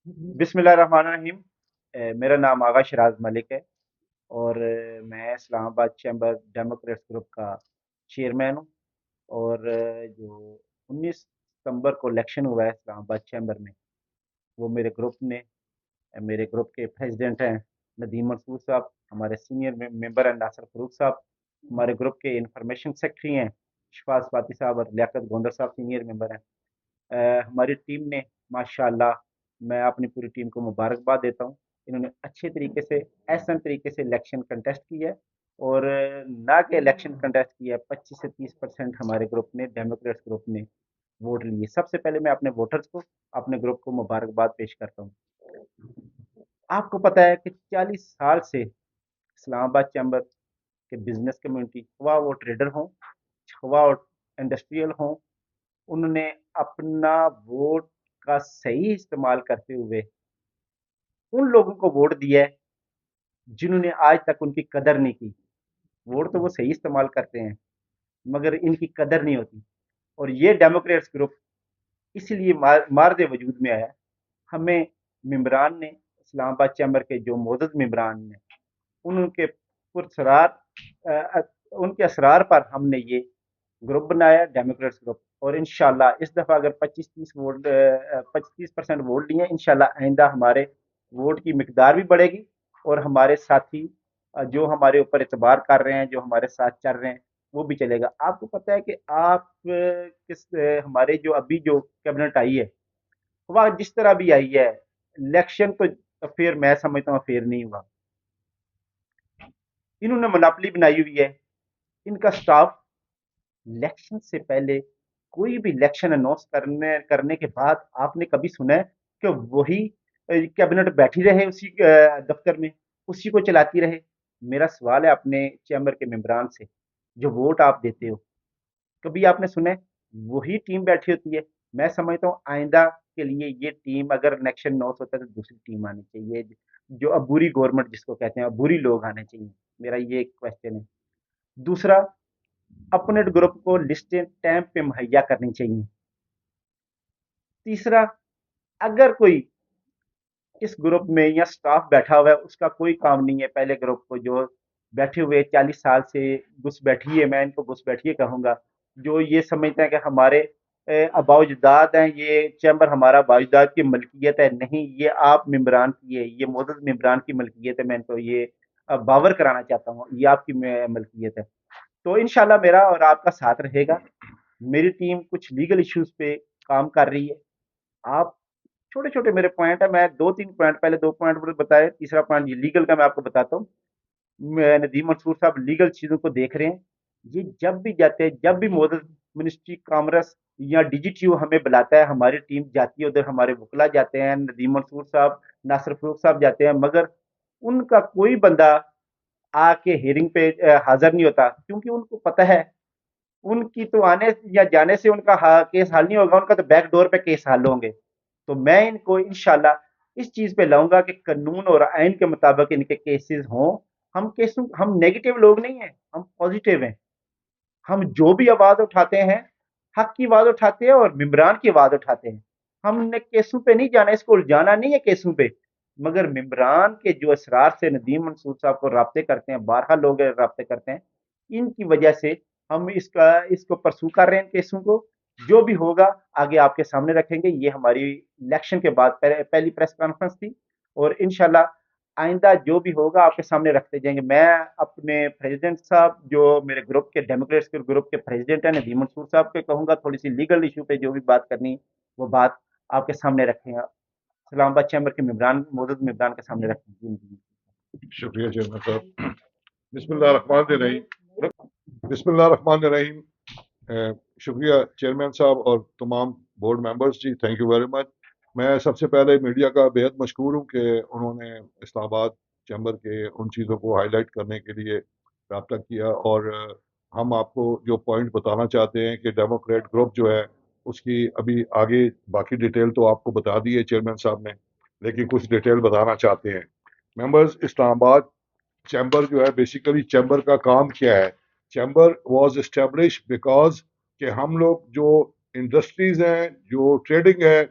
بسم اللہ الرحمن الرحیم۔ میرا نام آغا شراز ملک ہے اور میں اسلام آباد چیمبر ڈیموکریٹس گروپ کا چیئرمین ہوں۔ اور جو 19 ستمبر کو الیکشن ہوا ہے اسلام آباد چیمبر میں، وہ میرے گروپ کے پریزیڈنٹ ہیں ندیم منصور صاحب، ہمارے سینئر ممبر ہیں ناصر فروخ صاحب، ہمارے گروپ کے انفارمیشن سیکرٹری ہیں شفاظ فاتی صاحب اور لیاقت گوندر صاحب سینئر ممبر ہیں۔ ہماری ٹیم نے ماشاءاللہ، میں اپنی پوری ٹیم کو مبارکباد دیتا ہوں، انہوں نے اچھے طریقے سے احسن طریقے سے الیکشن کنٹیسٹ کیا ہے۔ اور نہ کہ الیکشن کنٹیسٹ کیا ہے، 25 سے 30% ہمارے گروپ نے ڈیموکریٹس گروپ نے ووٹ لیے۔ سب سے پہلے میں اپنے ووٹرز کو، اپنے گروپ کو مبارکباد پیش کرتا ہوں۔ آپ کو پتہ ہے کہ 40 سال سے اسلام آباد چیمبر کے بزنس کمیونٹی، خواہ وہ ٹریڈر ہوں، خواہ وہ انڈسٹریل ہوں، انہوں نے اپنا ووٹ کا صحیح استعمال کرتے ہوئے ان لوگوں کو ووٹ دیا ہے جنہوں نے آج تک ان کی قدر نہیں کی۔ ووٹ تو وہ صحیح استعمال کرتے ہیں مگر ان کی قدر نہیں ہوتی، اور یہ ڈیموکریٹس گروپ اس لیے مارد وجود میں آیا۔ ہمیں ممبران نے، اسلام آباد چیمبر کے جو معزز ممبران نے، ان کے پرسرار ان کے اسرار پر ہم نے یہ گروپ بنایا ڈیموکریٹس گروپ۔ اور انشاءاللہ اس دفعہ اگر 25-30% ووٹ لیے ہیں، انشاءاللہ آئندہ ہمارے ووٹ کی مقدار بھی بڑھے گی، اور ہمارے ساتھی جو ہمارے اوپر اعتبار کر رہے ہیں، جو ہمارے ساتھ چل رہے ہیں، وہ بھی چلے گا۔ آپ کو پتہ ہے کہ آپ ہمارے جو ابھی جو کیبنٹ آئی ہے، وہ جس طرح بھی آئی ہے، الیکشن تو پھر میں سمجھتا ہوں پھر نہیں ہوا۔ انہوں نے مناپلی بنائی ہوئی ہے، ان کا سٹاف الیکشن سے پہلے کوئی بھی الیکشن اناؤنس کرنے کے بعد آپ نے کبھی سنا ہے کہ وہی کیبنٹ بیٹھی رہے اسی دفتر میں، اسی کو چلاتی رہے؟ میرا سوال ہے اپنے چیمبر کے ممبران سے، جو ووٹ آپ دیتے ہو، کبھی آپ نے سنا ہے وہی ٹیم بیٹھی ہوتی ہے؟ میں سمجھتا ہوں آئندہ کے لیے یہ ٹیم، اگر الیکشن اناؤنس ہوتا ہے تو دوسری ٹیم آنی چاہیے، جو عبوری گورنمنٹ جس کو کہتے ہیں، عبوری لوگ آنے چاہیے۔ میرا یہ ایک کوشچن ہے۔ دوسرا، اپنے گروپ کو لسٹیں ٹائم پہ مہیا کرنی چاہیے۔ تیسرا، اگر کوئی اس گروپ میں یا سٹاف بیٹھا ہوا ہے، اس کا کوئی کام نہیں ہے، پہلے گروپ کو جو بیٹھے ہوئے 40 سال سے گھس بیٹھی ہے، میں ان کو گھس بیٹھیے کہوں گا، جو یہ سمجھتے ہیں کہ ہمارے آباء و اجداد ہیں، یہ چیمبر ہمارا آباء و اجداد کی ملکیت ہے، نہیں، یہ آپ ممبران کی ہے، یہ معزز ممبران کی ملکیت ہے۔ میں ان کو یہ باور کرانا چاہتا ہوں، یہ آپ کی ملکیت ہے۔ تو انشاءاللہ میرا اور آپ کا ساتھ رہے گا۔ میری ٹیم کچھ لیگل ایشوز پہ کام کر رہی ہے۔ آپ، چھوٹے چھوٹے میرے پوائنٹ ہیں، میں 2-3 پوائنٹ، پہلے 2 پوائنٹ بتائے، تیسرا پوائنٹ یہ لیگل کا میں آپ کو بتاتا ہوں۔ ندیم منصور صاحب لیگل چیزوں کو دیکھ رہے ہیں۔ یہ جب بھی جاتے ہیں، جب بھی معزز منسٹری کامرس یا ڈی جی ٹی او ہمیں بلاتا ہے، ہماری ٹیم جاتی ہے ادھر، ہمارے وکلا جاتے ہیں، ندیم منصور صاحب، ناصر فروخ صاحب جاتے ہیں، مگر ان کا کوئی بندہ آ کے ہیئرنگ پہ حاضر نہیں ہوتا، کیونکہ ان کو پتہ ہے ان کی تو آنے یا جانے سے ان کا کیس حل نہیں ہوگا، ان کا تو بیک ڈور پہ کیس حل ہوں گے۔ تو میں ان کو انشاءاللہ اس چیز پہ لاؤں گا کہ قانون اور آئین کے مطابق ان کے کیسز ہوں۔ ہم نیگیٹو لوگ نہیں ہیں، ہم پازیٹیو ہیں۔ ہم جو بھی آواز اٹھاتے ہیں، حق کی آواز اٹھاتے ہیں اور ممبران کی آواز اٹھاتے ہیں۔ ہم نے کیسوں پہ نہیں جانا، اس کو الجھانا نہیں ہے کیسوں پہ، مگر ممبران کے جو اسرار سے ندیم منصور صاحب کو رابطے کرتے ہیں، بارہا لوگ رابطے کرتے ہیں، ان کی وجہ سے ہم اس کو پرسو کر رہے ہیں کیسوں کو۔ جو بھی ہوگا آگے آپ کے سامنے رکھیں گے۔ یہ ہماری الیکشن کے بعد پہلی پریس کانفرنس تھی، اور انشاءاللہ آئندہ جو بھی ہوگا آپ کے سامنے رکھتے جائیں گے۔ میں اپنے پریزیڈنٹ صاحب، جو میرے گروپ کے ڈیموکریٹس کے گروپ کے پریزیڈنٹ ہیں ندیم منصور صاحب کے کہوں گا تھوڑی سی لیگل ایشو پہ جو بھی بات کرنی وہ بات آپ کے سامنے رکھیں گا، اسلام آباد چیمبر کے ممبران، معزز ممبران کے سامنے رکھیں گے۔ شکریہ چیئرمین صاحب۔ بسم اللہ الرحمن الرحیم۔ بسم اللہ الرحمن الرحیم۔ شکریہ چیئرمین صاحب اور تمام بورڈ ممبرز جی، تھینک یو ویری مچ۔ میں سب سے پہلے میڈیا کا بےحد مشکور ہوں کہ انہوں نے اسلام آباد چیمبر کے ان چیزوں کو ہائی لائٹ کرنے کے لیے رابطہ کیا، اور ہم آپ کو جو پوائنٹ بتانا چاہتے ہیں کہ ڈیموکریٹ گروپ جو ہے اس کی ابھی آگے باقی ڈیٹیل تو آپ کو بتا دی ہے چیئرمین صاحب نے، لیکن کچھ ڈیٹیل بتانا چاہتے ہیں۔ ممبرز، اسلام آباد چیمبر جو ہے، بیسیکلی چیمبر کا کام کیا ہے؟ چیمبر واز اسٹیبلش بیکاز کہ ہم لوگ جو انڈسٹریز ہیں، جو ٹریڈنگ ہے،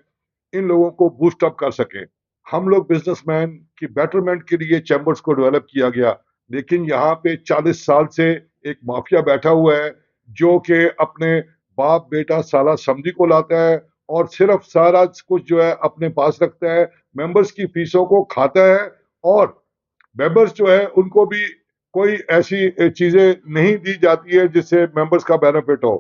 ان لوگوں کو بوسٹ اپ کر سکیں۔ ہم لوگ بزنس مین کی بیٹرمنٹ کے لیے چیمبرز کو ڈیولپ کیا گیا، لیکن یہاں پہ 40 سال سے ایک مافیا بیٹھا ہوا ہے جو کہ اپنے باپ بیٹا سالہ سمجھی کو لاتا ہے اور صرف سارا کچھ جو ہے اپنے پاس رکھتا ہے، ممبرز کی فیسوں کو کھاتا ہے، اور ممبرز جو ہے ان کو بھی کوئی ایسی چیزیں نہیں دی جاتی ہے جس سے ممبرز کا بینیفٹ ہو.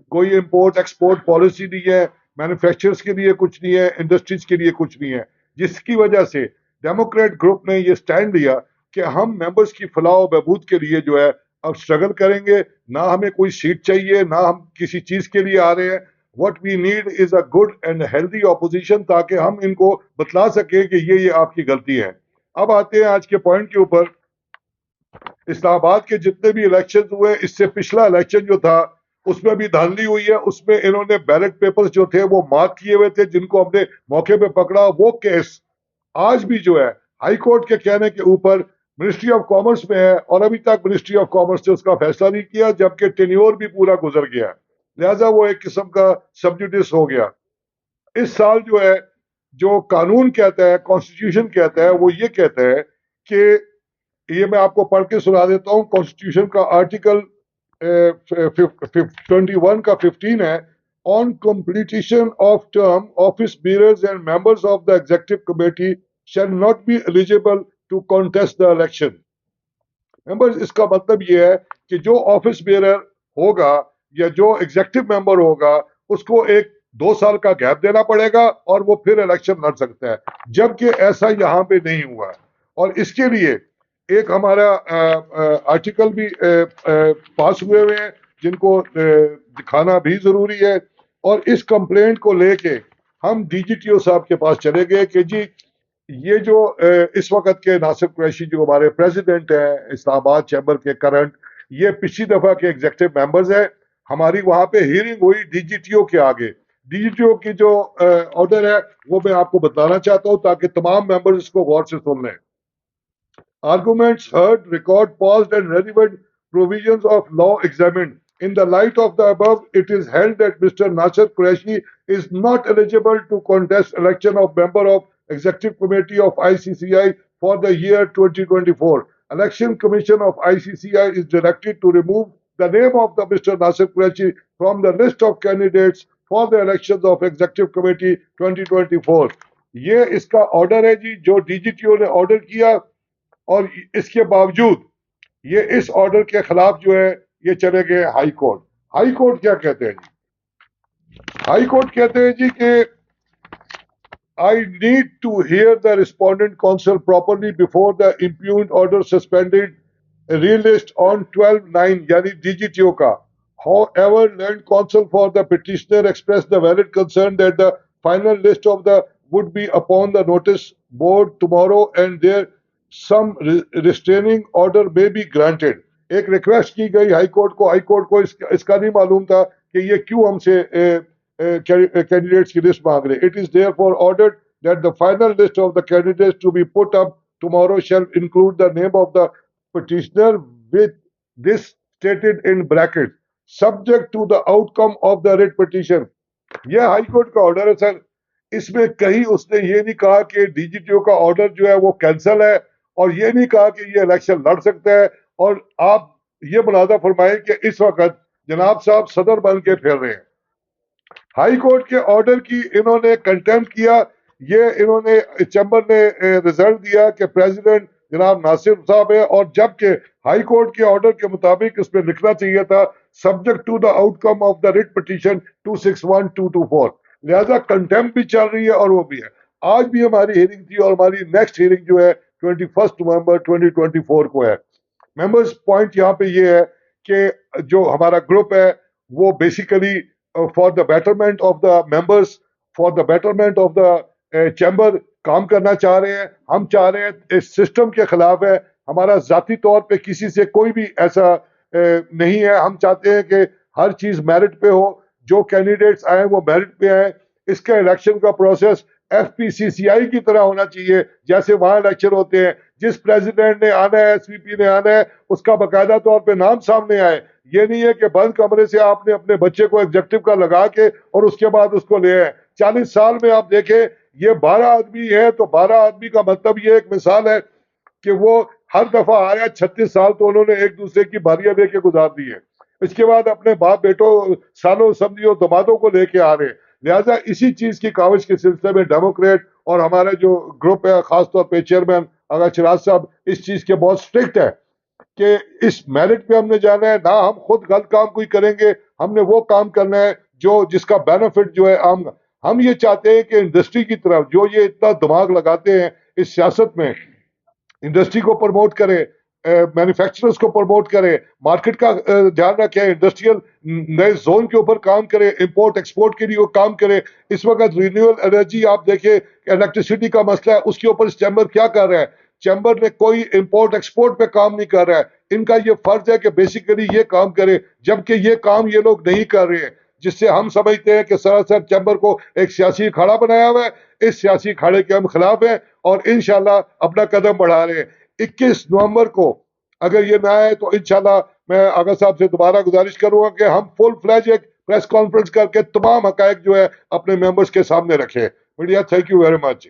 کوئی امپورٹ ایکسپورٹ پالیسی نہیں ہے، مینوفیکچررز کے لیے کچھ نہیں ہے، انڈسٹریز کے لیے کچھ نہیں ہے، جس کی وجہ سے ڈیموکریٹ گروپ نے یہ سٹینڈ لیا کہ ہم ممبرز کی فلاح و بہبود کے لیے جو ہے اب سٹرگل کریں گے. نہ ہمیں کوئی سیٹ چاہیے، نہ ہم کسی چیز کے لیے آ رہے ہیں. What we need is a good and healthy opposition, تاکہ ہم ان کو بتلا سکیں کہ یہ آپ کی غلطی ہے. اب آتے ہیں آج کے پوائنٹ کے اوپر. اسلام آباد کے جتنے بھی الیکشن ہوئے، اس سے پچھلا الیکشن جو تھا اس میں بھی دھاندلی ہوئی ہے. اس میں انہوں نے بیلٹ پیپرز جو تھے وہ مارک کیے ہوئے تھے، جن کو ہم نے موقع پہ پکڑا. وہ کیس آج بھی جو ہے ہائی کورٹ کے کہنے کے اوپر منسٹری آف کامرس میں ہے، اور ابھی تک منسٹری آف کامرس نے اس کا فیصلہ نہیں کیا، جبکہ ٹینیور بھی پورا گزر گیا. لہذا وہ ایک قسم کا سبجوڈس ہو گیا. اس سال جو ہے جو قانون کہتا ہے، کانسٹیٹیوشن کہتا ہے، وہ یہ کہتا ہے کہ یہ میں آپ کو پڑھ کے سنا دیتا ہوں. کانسٹیٹیوشن کا آرٹیکل 21 کا 15 ہے: on completion of term office bearers and members of the executive committee shall not be eligible to contest the election. Members, اس کا مطلب یہ ہے کہ جو آفس بیئرر ہوگا یا جو ایگزیکٹو ممبر ہوگا اس کو ایک 2 سال کا گیپ دینا پڑے گا اور وہ پھر الیکشن لڑ سکتا ہے، جبکہ ایسا یہاں پہ نہیں ہوا. اور اس کے لیے ایک ہمارا آرٹیکل بھی پاس ہوئے ہیں جن کو دکھانا بھی ضروری ہے. اور اس کمپلینٹ کو لے کے ہم ڈی جی ٹی او صاحب کے پاس چلے گئے کہ جی یہ جو اس وقت کے ناصر قریشی جو ہمارے پریزیڈنٹ ہیں اسلام آباد چیمبر کے کرنٹ، یہ پچھلی دفعہ کے ایگزیکٹو ممبرز ہیں. ہماری وہاں پہ ہیئرنگ ہوئی ڈی جی ٹی او کے آگے. ڈی جی ٹی او کی جو آرڈر ہے وہ میں آپ کو بتانا چاہتا ہوں تاکہ تمام ممبرز اس کو غور سے سن لیں. Arguments heard, record paused, and relevant provisions of law examined. In the light of the above, it is held that Mr. Nasir Qureshi is not eligible to contest election of member of Executive Committee of ICCI for the year 2024. Election Commission of ICCI is directed to remove the name of the Mr. Nasir Qureshi from the list of candidates for the elections of Executive Committee 2024. یہ اس کا order ہے جی، جو D G T O نے order کیا، اور اس کے باوجود یہ اس آرڈر کے خلاف جو ہے یہ چلے گئے ہائی کورٹ. ہائی کورٹ کیا کہتے ہیں جی؟ ہائی کورٹ کہتے ہیں جی کہ I need to hear the respondent counsel properly before the impugned order suspended released on 12/9 یعنی ڈی جی ٹی او کا. However, land counsel for the petitioner expressed the valid concern that the final list of the would be upon the notice board tomorrow and there some restraining order may be granted. ایک request کی گئی high court کو. High court کو اس کا نہیں معلوم تھا کہ یہ کیوں ہم سے candidates کی list مانگ رہے. It is therefore ordered that the final list of the candidates to be put up tomorrow shall include the name of the petitioner with this stated in brackets subject to the outcome of the writ petition. یہ high court کا order ہے سر. اس میں کہیں اس نے یہ نہیں کہا کہ ڈی جی ٹی او کا آرڈر جو ہے وہ کینسل ہے، اور یہ نہیں کہا کہ یہ الیکشن لڑ سکتا ہے. اور آپ یہ ملاحظہ فرمائیں کہ اس وقت جناب صاحب صدر بن کے پھر رہے ہیں. ہائی کورٹ کے آرڈر کی انہوں نے کنٹمپٹ کیا. یہ انہوں نے چیمبر نے رزلٹ دیا کہ پریزیڈنٹ جناب ناصر صاحب ہے، اور جبکہ ہائی کورٹ کے آرڈر کے مطابق اس میں لکھنا چاہیے تھا subject to the outcome of the writ petition 261224. لہذا کنٹمپٹ بھی چل رہی ہے اور وہ بھی ہے. آج بھی ہماری ہیئرنگ تھی اور ہماری نیکسٹ ہیئرنگ جو ہے 21 نومبر 2024 کو ہے. ممبرز، پوائنٹ یہاں پہ یہ ہے کہ جو ہمارا گروپ ہے وہ basically for the betterment of the members, for the betterment of the chamber کام کرنا چاہ رہے ہیں. ہم چاہ رہے ہیں اس سسٹم کے خلاف ہے. ہمارا ذاتی طور پہ کسی سے کوئی بھی ایسا نہیں ہے. ہم چاہتے ہیں کہ ہر چیز میرٹ پہ ہو. جو کینڈیڈیٹس آئیں وہ میرٹ پہ آئیں. اس کا الیکشن کا پروسیس ایف پی سی سی آئی کی طرح ہونا چاہیے جیسے وہاں الیکشن ہوتے ہیں. جس پریزیڈنٹ نے آنا ہے، ایس وی پی نے آنا ہے، اس کا باقاعدہ طور پہ نام سامنے آئے. یہ نہیں ہے کہ بند کمرے سے آپ نے اپنے بچے کو ایگزیکٹو کا لگا کے اور اس کے بعد اس کو لے آئے. 40 سال میں آپ دیکھیں یہ 12 آدمی ہے تو 12 آدمی کا مطلب یہ ایک مثال ہے کہ وہ ہر دفعہ آیا 36 سال تو انہوں نے ایک دوسرے کی باریاں لے کے گزار دی ہے. اس کے بعد اپنے باپ بیٹوں سالوں سمجھیوں دمادوں کو لے کے آ رہے ہیں. لہٰذا اسی چیز کی کاوش کے سلسلے میں ڈیموکریٹ اور ہمارا جو گروپ ہے خاص طور پہ چیئرمین آغا شراز صاحب اس چیز کے بہت اسٹرکٹ ہے کہ اس میرٹ پہ ہم نے جانا ہے. نہ ہم خود غلط کام کوئی کریں گے, ہم نے وہ کام کرنا ہے جس کا بینیفٹ جو ہے عام. ہم یہ چاہتے ہیں کہ انڈسٹری کی طرف جو یہ اتنا دماغ لگاتے ہیں اس سیاست میں, انڈسٹری کو پروموٹ کرے, مینوفیکچررز کو پروموٹ کرے, مارکیٹ کا دھیان رکھے, انڈسٹریل نئے زون کے اوپر کام کرے, امپورٹ ایکسپورٹ کے لیے وہ کام کرے. اس وقت رینیوبل انرجی آپ دیکھیں الیکٹریسٹی کا مسئلہ ہے, اس کے اوپر اس چیمبر کیا کر رہا ہے؟ چیمبر نے کوئی امپورٹ ایکسپورٹ پہ کام نہیں کر رہا ہے. ان کا یہ فرض ہے کہ بیسیکلی یہ کام کرے, جبکہ یہ کام یہ لوگ نہیں کر رہے ہیں, جس سے ہم سمجھتے ہیں کہ سراسر چیمبر کو ایک سیاسی اکھاڑا بنایا ہوا ہے. اس سیاسی اکھاڑے کے ہم خلاف ہیں اور انشاءاللہ اپنا قدم بڑھا رہے ہیں. 21 نومبر کو اگر یہ نہ آئے تو انشاءاللہ میں آغا صاحب سے دوبارہ گزارش کروں گا کہ ہم فل فلیج ایک پریس کانفرنس کر کے تمام حقائق جو ہے اپنے ممبرز کے سامنے رکھیں. Media thank you very much.